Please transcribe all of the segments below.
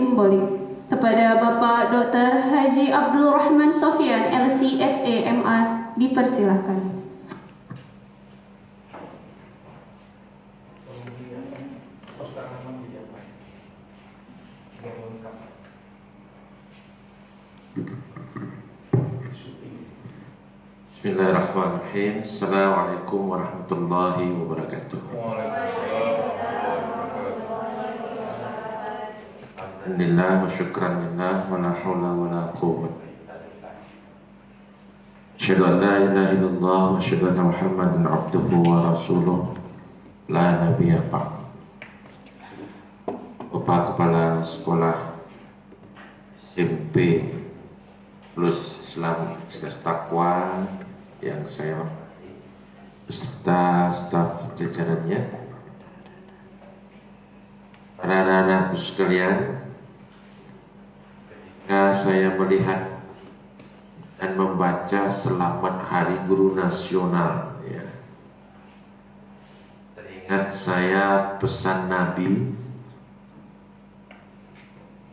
simbolik. Kepada Bapak Dr. Haji Abdul Rahman Sofyan, LC.SE, MA, dipersilahkan. Bismillahirrahmanirrahim. Assalamualaikum warahmatullahi wabarakatuh. Alhamdulillah wa syukran lillah wa la hawla wa la quwwata. Asyhadu an la ilaha illallah wa asyhadu anna Muhammadan abduhu wa rasuluh la nabiyya ba'd. Bapak Kepala Sekolah SMP plus Islam Sekolah Takwa yang saya hormati beserta staf jajarannya, para anak-anakku sekalian, ketika saya melihat dan membaca Selamat Hari Guru Nasional, ya, teringat saya pesan Nabi.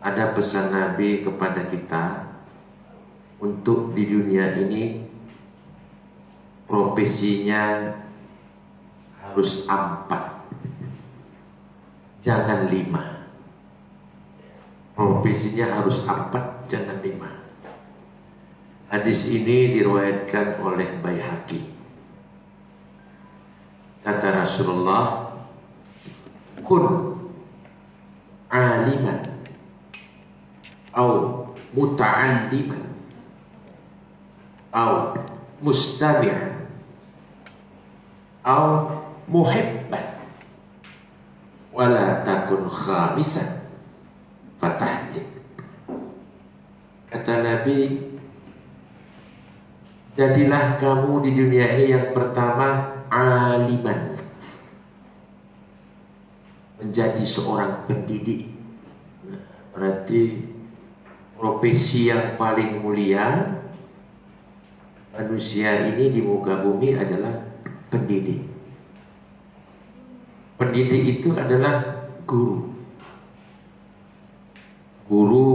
Ada pesan Nabi kepada kita untuk di dunia ini profesinya harus 4, jangan 5. Profesinya harus 4, jangan 5. Hadis ini diriwayatkan oleh Baihaqi. Kata Rasulullah, kun aliman au muta'alliman au mustami'an au muhibban wala takun khamisan fatahlik. Kata Nabi, jadilah kamu di dunia ini yang pertama aliman, menjadi seorang pendidik. Berarti profesi yang paling mulia manusia ini di muka bumi adalah pendidik. Pendidik itu adalah guru. Guru,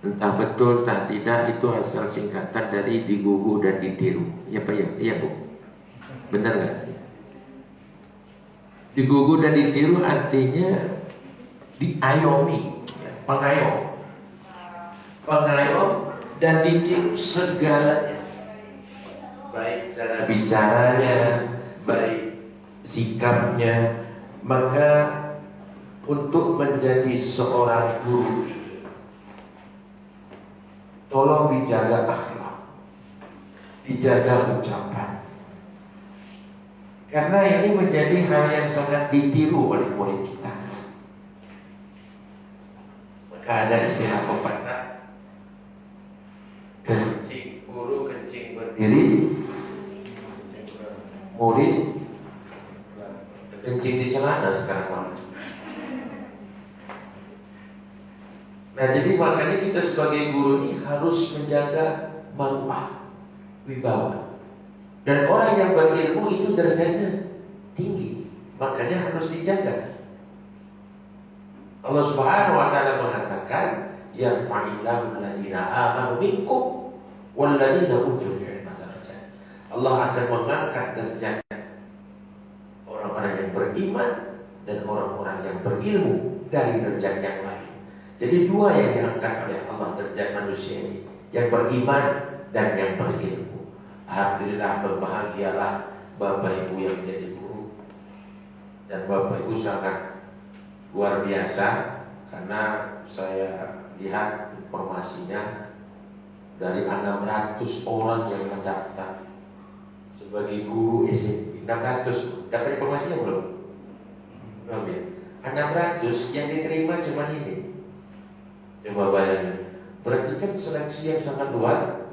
entah betul entah tidak, itu asal singkatan dari digugu dan ditiru. Ya Pak ya? Iya Bu? Benar nggak? Digugu dan ditiru artinya diayomi, pengayom. Pengayom dan ditiru segalanya, baik cara bicaranya, baik sikapnya. Maka untuk menjadi seorang guru, tolong dijaga akhlak, dijaga ucapan, karena ini menjadi hal yang sangat ditiru oleh murid kita. Maka ada istilah pepatah, kencing guru kencing berdiri, murid kencing di celana sekarang Pak. Nah, jadi makanya kita sebagai guru ini harus menjaga maruah, wibawa. Dan orang yang berilmu itu derajatnya tinggi, makanya harus dijaga. Allah Subhanahu wa taala mengatakan, ya fa'ilahul ladzina amanu minkum wal ladzina utul ilma darajat. Allah akan mengangkat derajat orang-orang yang beriman dan orang-orang yang berilmu dari derajat yang lain. Jadi dua yang diangkat oleh Allah derajat manusia ini, yang beriman dan yang berilmu. Alhamdulillah, berbahagialah Bapak Ibu yang menjadi guru. Dan Bapak Ibu sangat luar biasa, karena saya lihat informasinya dari 600 orang yang mendaftar sebagai guru SMP. 600, dapat informasinya belum? Belum ya? 600 yang diterima cuma ini. Coba bayangin, berarti kan seleksi yang sangat luar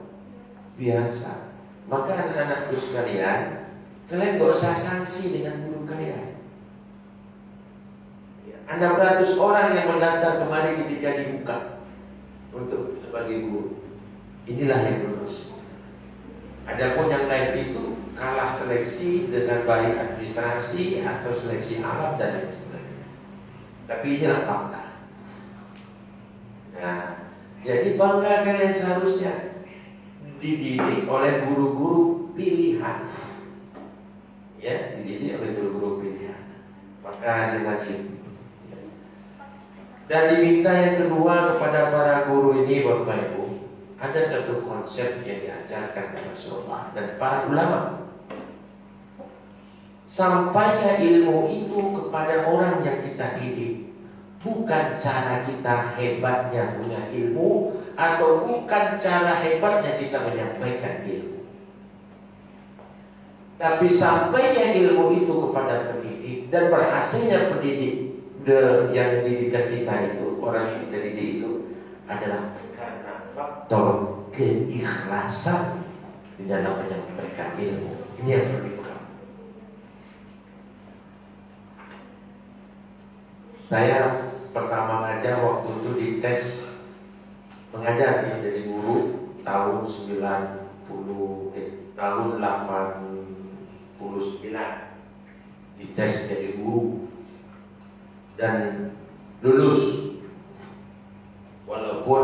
biasa. Maka anak-anakku sekalian, kalian gak usah sanksi dengan guru kalian. 600 orang yang mendaftar kemarin ketika dibuka untuk sebagai guru, inilah yang lulus. Adapun yang lain itu kalah seleksi dengan baik administrasi atau seleksi alat dan lain sebagainya. Tapi inilah fakta. Jadi bangga kalian seharusnya dididik oleh guru-guru pilihan. Ya, dididik oleh guru-guru pilihan. Maka dirajin. Dan diminta yang kedua kepada para guru ini, Bapak Ibu, ada satu konsep yang diajarkan oleh Rasulullah dan para ulama. Sampainya ilmu itu kepada orang yang kita didik, bukan cara kita hebatnya punya ilmu, atau bukan cara hebatnya kita menyampaikan ilmu. Tapi sampainya ilmu itu kepada pendidik, dan berhasilnya pendidik yang didikan kita itu, orang yang kita didik itu adalah karena faktor keikhlasan di dalam menyampaikan ilmu. Ini yang perlu dipegang. Saya pertama ngajar waktu itu dites mengajar jadi guru tahun 89 dites jadi guru dan lulus walaupun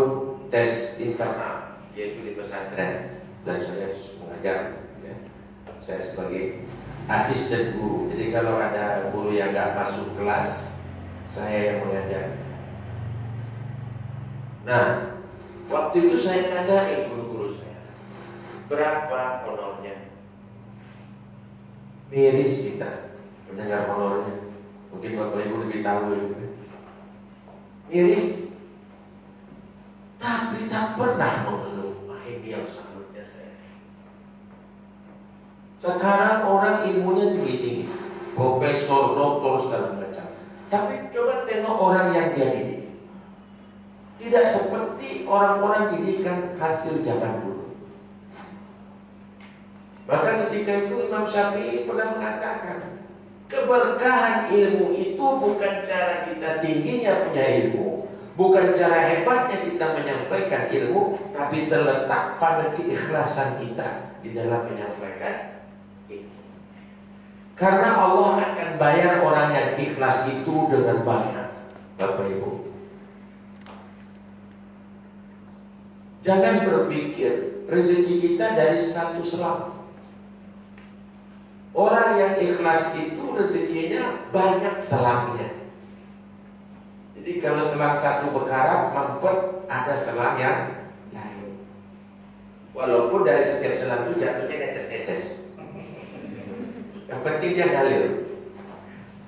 tes internal yaitu di pesantren, dan saya mengajar ya. Saya sebagai asisten guru, jadi kalau ada guru yang nggak masuk kelas saya yang mengajar. Nah, waktu itu saya tanyain guru-guru saya, berapa honornya? Miris kita mendengar honornya. Mungkin Bapak Ibu lebih tahu itu. Miris. Tapi tak pernah mengeluh. Ini yang salutnya saya. Sekarang orang ilmunya tinggi-tinggi, profesor, doktor, segala macam. Tapi coba tengok orang yang dia didik. Tidak seperti orang-orang didikan hasil zaman dulu. Maka ketika itu Imam Syafi'i pernah mengatakan, keberkahan ilmu itu bukan cara kita tingginya punya ilmu, bukan cara hebatnya kita menyampaikan ilmu, tapi terletak pada keikhlasan kita di dalam menyampaikan ilmu. Karena Allah akan bayar orang yang ikhlas itu dengan banyak, Bapak Ibu. Jangan berpikir rezeki kita dari satu selang. Orang yang ikhlas itu rezekinya banyak selangnya. Jadi kalau selang satu berkarat, mampet, ada selang yang lain. Walaupun dari setiap selang itu jatuhnya netes-netes. Yang penting dia ngalir.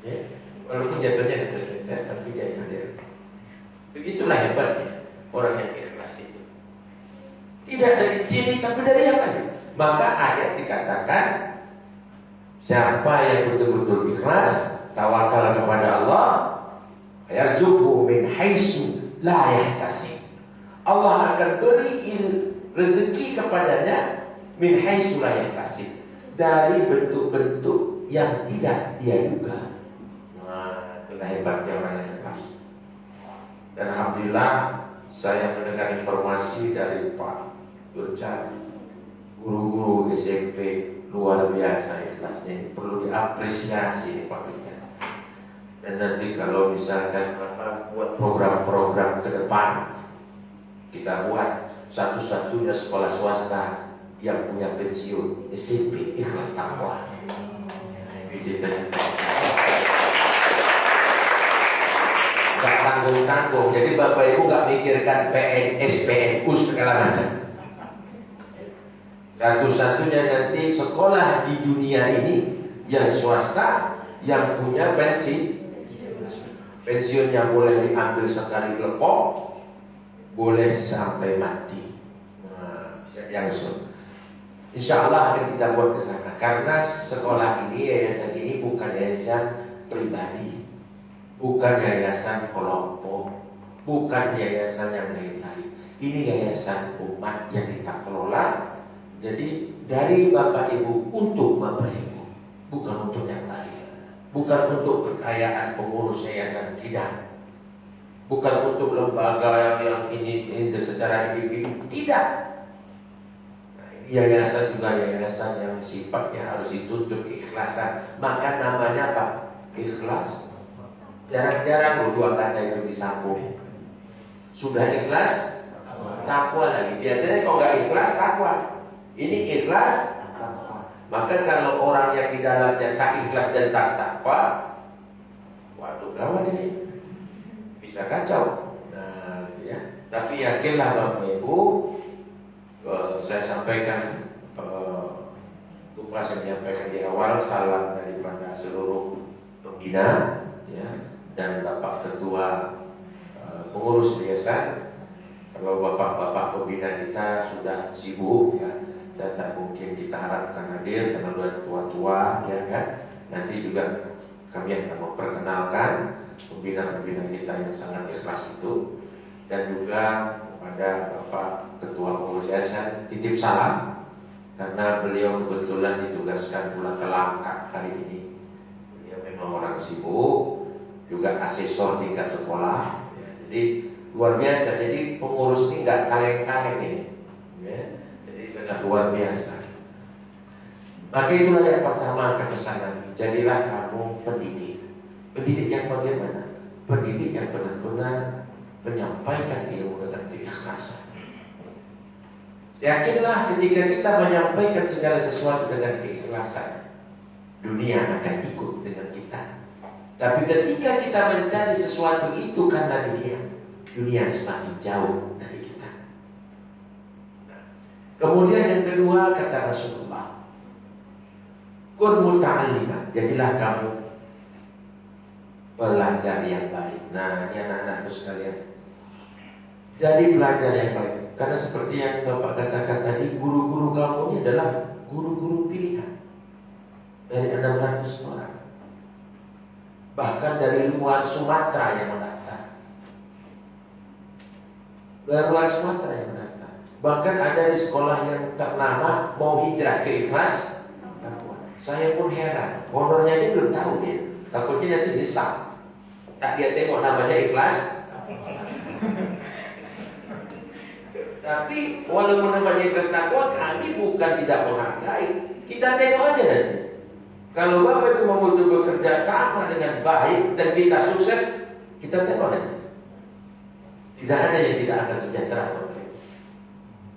Ya. Walaupun jatuhnya netes-netes, tapi dia ngalir. Begitulah hebatnya orang yang ikhlas itu. Tidak dari sini, tapi dari yang lain. Maka ayat dikatakan, siapa yang betul-betul ikhlas, tawakal kepada Allah, yarzuqhu min haitsu la yahtasib. Allah akan beri rezeki kepadanya min haitsu la yahtasib, dari bentuk-bentuk yang tidak dia duga. Nah, itulah hebatnya orang yang ikhlas. Dan alhamdulillah saya mendengar informasi dari Pak Durcan, guru-guru SMP luar biasa ikhlasnya, ini perlu diapresiasi Pak Durcan. Dan nanti kalau misalkan buat program-program ke depan, kita buat satu-satunya sekolah swasta yang punya pensiun SMP ikhlas takwa. Gak tanggung-tanggung. Jadi Bapak Ibu gak mikirkan PNS, PNU segala macam. Satu-satunya nanti sekolah di dunia ini yang swasta yang punya pensiunnya boleh diambil sekali lepok, boleh sampai mati. Nah, bisa diangsur. Insya Allah akan kita buat ke sana. Karena sekolah ini, yayasan ini bukan yayasan pribadi, bukan yayasan kelompok, bukan yayasan yang lain-lain. Ini yayasan umat yang kita kelola. Jadi dari Bapak Ibu untuk Bapak Ibu, bukan untuk yang lain. Bukan untuk kekayaan pengurus yayasan, tidak. Bukan untuk lembaga yang ini secara individu, tidak. Nah, ini yayasan juga yayasan yang sifatnya harus dituntut keikhlasan. Maka namanya apa? Ikhlas. Jarang-jarang loh dua kata itu disambung. Sudah ikhlas, takwa lagi. Biasanya kalau nggak ikhlas takwa, ini ikhlas takwa. Maka kalau orang yang di dalamnya tak ikhlas dan tak takwa, waduh gawat ini, bisa kacau. Nah, ya. Tapi yakinlah Bapak Ibu, saya sampaikan, lupa saya menyampaikan di awal, salam daripada seluruh pembina, ya, dan Bapak Ketua pengurus yayasan. Kalau bapak-bapak pembina kita sudah sibuk, ya, dan tak mungkin kita harapkan hadir karena sudah tua-tua, ya kan. Nanti juga kami akan memperkenalkan pembina-pembina kita yang sangat ikhlas itu, dan juga kepada Bapak Ketua pengurus yayasan titip salam karena beliau kebetulan ditugaskan pulang ke Langkat hari ini. Beliau memang orang sibuk, juga asesor tingkat sekolah, ya, jadi luar biasa. Jadi pengurus ini nggak kaleng-kaleng ini, ya. Jadi sangat luar biasa. Maka itulah yang pertama kepesanan. Jadilah kamu pendidik. Pendidik yang bagaimana? Pendidik yang benar-benar menyampaikan ilmu dengan keikhlasan. Yakinlah ketika kita menyampaikan segala sesuatu dengan keikhlasan, dunia akan ikut dengan kita. Tapi ketika kita mencari sesuatu itu karena dunia semakin jauh dari kita. Kemudian yang kedua kata Rasulullah, kun muta'alliman, jadilah kamu pelajar yang baik. Nah, ini anak-anakku sekalian, jadi pelajar yang baik. Karena seperti yang Bapak katakan tadi, guru-guru kamu ini adalah guru-guru pilihan dari 600 orang. Bahkan dari luar Sumatera yang mendaftar. Dari luar Sumatera yang mendaftar. Bahkan ada di sekolah yang ternama mau hijrah ke Ikhlas. Saya pun heran, honornya ini belum tahu dia. Takutnya nanti disam. Tak dia tengok namanya Ikhlas. Tapi walaupun namanya Ikhlas Takwa, kami bukan tidak menghargai. Kita tengok aja nanti. Kalau Bapak itu mau bekerja sama dengan baik dan kita sukses, kita tengok nanti. Tidak ada yang tidak akan sejahtera.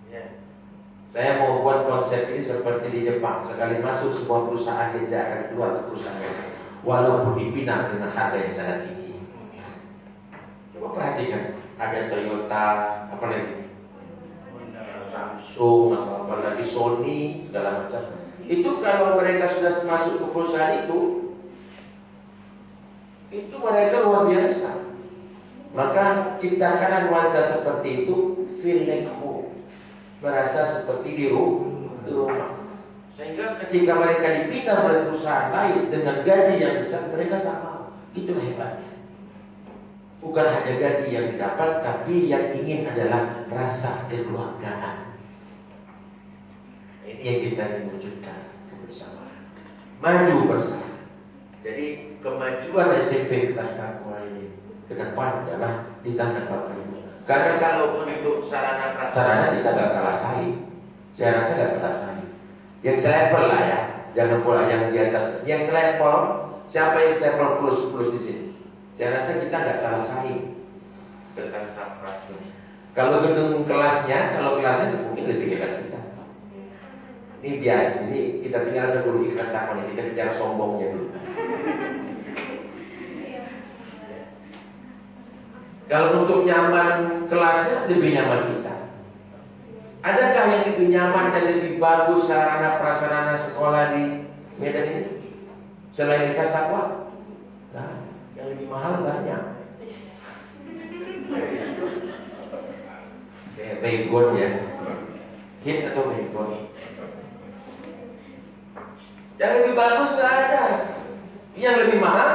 Ya. Saya mau buat konsep ini seperti di Jepang. Sekali masuk sebuah perusahaan, dia tidak akan keluar ke perusahaan itu, walaupun dipinang dengan harga yang sangat tinggi. Coba perhatikan, ada Toyota, apa lagi? Samsung, atau apalagi Sony, segala macam. Itu kalau mereka sudah masuk ke perusahaan itu mereka luar biasa. Maka ciptakanlah nuansa seperti itu, feel like home, merasa seperti di rumah. Sehingga ketika mereka dipindah oleh perusahaan lain dengan gaji yang besar, mereka tak mau. Itulah hebatnya. Bukan hanya gaji yang didapat, tapi yang ingin adalah rasa kekeluargaan. Ini yang kita ingin wujudkan, kebersamaan, maju bersama. Jadi kemajuan SMP Ikhlas Takwa ini ke depan adalah di tangan Bapak Ibu. Karena kalau untuk sarana prasarana kita gak kalah saing. Saya rasa gak kalah saing. Yang selevel lah ya, jangan pula yang di atas. Yang selevel, siapa yang selevel plus di sini? Saya rasa kita gak salah saing tentang sapras ini. Kalau gedung kelasnya, mungkin lebih hebat kita. Ini biasa, ini kita tinggalkan dulu Ikhlas Takwanya, kita bicara sombongnya dulu. Kalau untuk nyaman kelasnya, lebih nyaman kita. Adakah yang lebih nyaman dan lebih bagus sarana prasarana sekolah di Medan ini selain Ikhlas Takwa? Nah, yang lebih mahal banyak. Baygon ya, hit atau baygon. Yang lebih bagus nggak ada. Yang lebih mahal